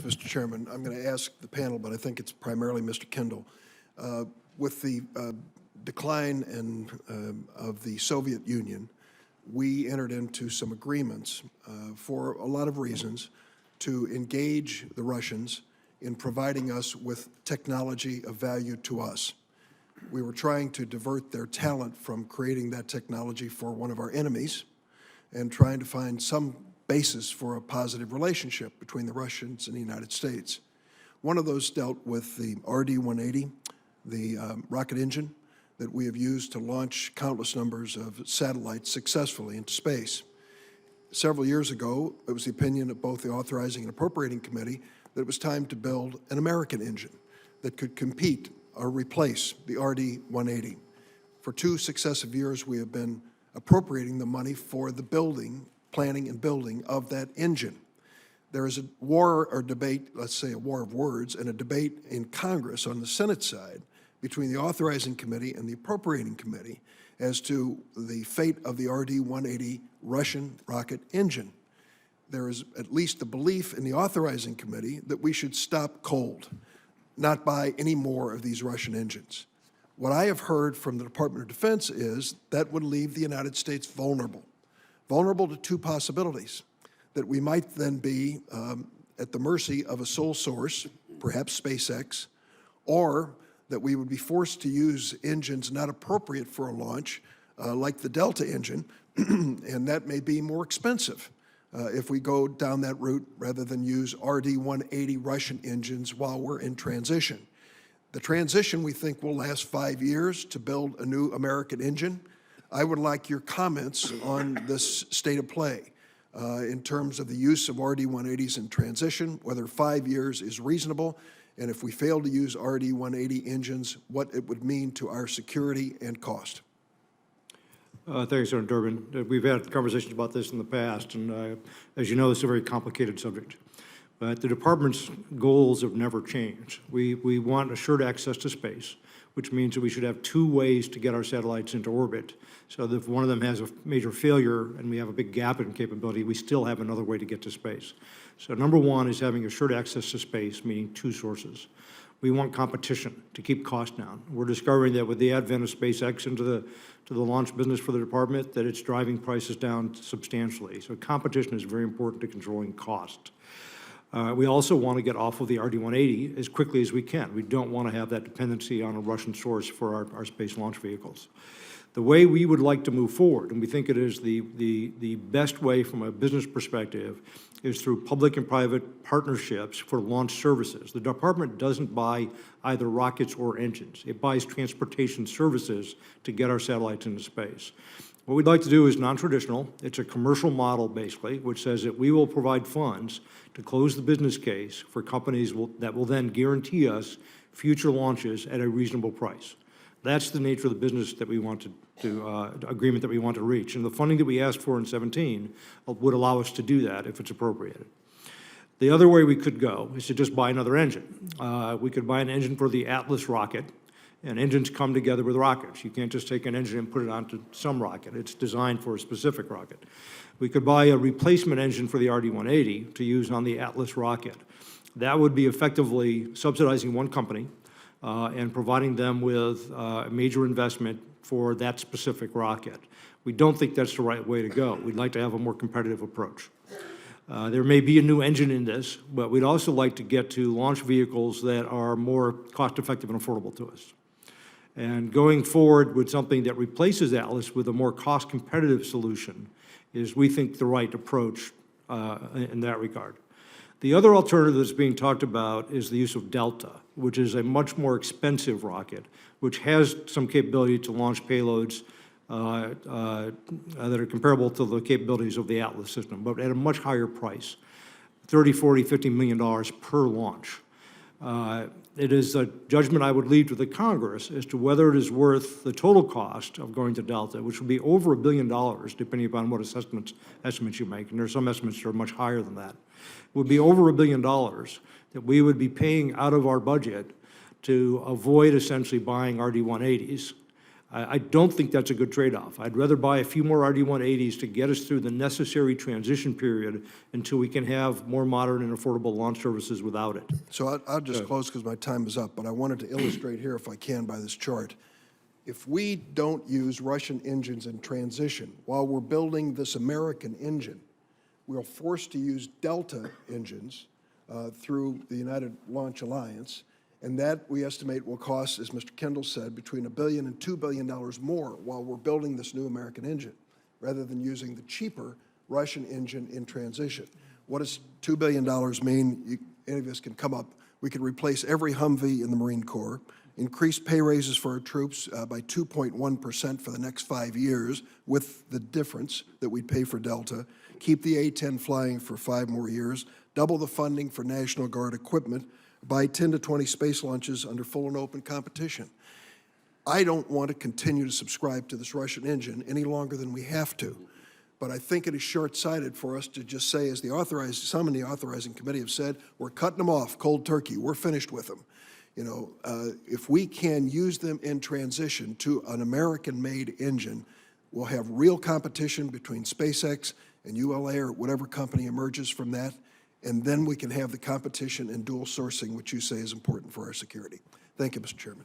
Mr. Chairman. I'm going to ask the panel, but I think it's primarily Mr. Kendall. With the decline of the Soviet Union, we entered into some agreements for a lot of reasons to engage the Russians in providing us with technology of value to us. We were trying to divert their talent from creating that technology for one of our enemies and trying to find some basis for a positive relationship between the Russians and the United States. One of those dealt with the RD-180, the rocket engine that we have used to launch countless numbers of satellites successfully into space. Several years ago, it was the opinion of both the Authorizing and Appropriating Committee that it was time to build an American engine that could compete or replace the RD-180. For 2 successive years, we have been appropriating the money for the building, planning and building of that engine. There is a war or debate, let's say a war of words, and a debate in Congress on the Senate side between the Authorizing Committee and the Appropriating Committee as to the fate of the RD-180 Russian rocket engine. There is at least the belief in the Authorizing Committee that we should stop cold, not buy any more of these Russian engines. What I have heard from the Department of Defense is that would leave the United States vulnerable to 2 possibilities, that we might then be at the mercy of a sole source, perhaps SpaceX, or that we would be forced to use engines not appropriate for a launch, like the Delta engine, and that may be more expensive if we go down that route rather than use RD-180 Russian engines while we're in transition. The transition, we think, will last 5 years to build a new American engine. I would like your comments on this state of play in terms of the use of RD-180s in transition, whether 5 years is reasonable, and if we fail to use RD-180 engines, what it would mean to our security and cost. Thanks, Senator Durbin. We've had conversations about this in the past, and as you know, it's a very complicated subject. But the Department's goals have never changed. We want assured access to space, which means that we should have 2 ways to get our satellites into orbit, so that if one of them has a major failure and we have a big gap in capability, we still have another way to get to space. So number 1 is having assured access to space, meaning 2 sources. We want competition to keep costs down. We're discovering that with the advent of SpaceX into the launch business for the Department, that it's driving prices down substantially. So competition is very important to controlling cost. We also want to get off of the RD-180 as quickly as we can. We don't want to have that dependency on a Russian source for our space launch vehicles. The way we would like to move forward, and we think it is the best way from a business perspective, is through public and private partnerships for launch services. The Department doesn't buy either rockets or engines. It buys transportation services to get our satellites into space. What we'd like to do is non-traditional. It's a commercial model, basically, which says that we will provide funds to close the business case for companies that will then guarantee us future launches at a reasonable price. That's the nature of the business that we want agreement that we want to reach. And the funding that we asked for in 17 would allow us to do that if it's appropriated. The other way we could go is to just buy another engine. We could buy an engine for the Atlas rocket, and engines come together with rockets. You can't just take an engine and put it onto some rocket. It's designed for a specific rocket. We could buy a replacement engine for the RD-180 to use on the Atlas rocket. That would be effectively subsidizing one company and providing them with a major investment for that specific rocket. We don't think that's the right way to go. We'd like to have a more competitive approach. There may be a new engine in this, but we'd also like to get to launch vehicles that are more cost-effective and affordable to us. And going forward with something that replaces Atlas with a more cost-competitive solution is, we think, the right approach in that regard. The other alternative that's being talked about is the use of Delta, which is a much more expensive rocket, which has some capability to launch payloads that are comparable to the capabilities of the Atlas system, but at a much higher price, $30, $40, $50 million per launch. It is a judgment I would leave to the Congress as to whether it is worth the total cost of going to Delta, which would be over $1 billion, depending upon what estimates you make, and there are some estimates that are much higher than that. It would be over $1 billion that we would be paying out of our budget to avoid essentially buying RD-180s I don't think that's a good trade-off. I'd rather buy a few more RD-180s to get us through the necessary transition period until we can have more modern and affordable launch services without it. So I'll just close because my time is up, but I wanted to illustrate here, if I can, by this chart. If we don't use Russian engines in transition while we're building this American engine, we're forced to use Delta engines through the United Launch Alliance, and that, we estimate, will cost, as Mr. Kendall said, between $1 billion and $2 billion more while we're building this new American engine, rather than using the cheaper Russian engine in transition. What does $2 billion mean? Any of us can come up. We could replace every Humvee in the Marine Corps, increase pay raises for our troops by 2.1% for the next 5 years, with the difference that we pay for Delta, keep the A-10 flying for 5 more years, double the funding for National Guard equipment, buy 10 to 20 space launches under full and open competition. I don't want to continue to subscribe to this Russian engine any longer than we have to. But I think it is short-sighted for us to just say, as some in the authorizing committee have said, we're cutting them off cold turkey, we're finished with them. You know, if we can use them in transition to an American-made engine, we'll have real competition between SpaceX and ULA or whatever company emerges from that, and then we can have the competition and dual sourcing, which you say is important for our security. Thank you, Mr. Chairman.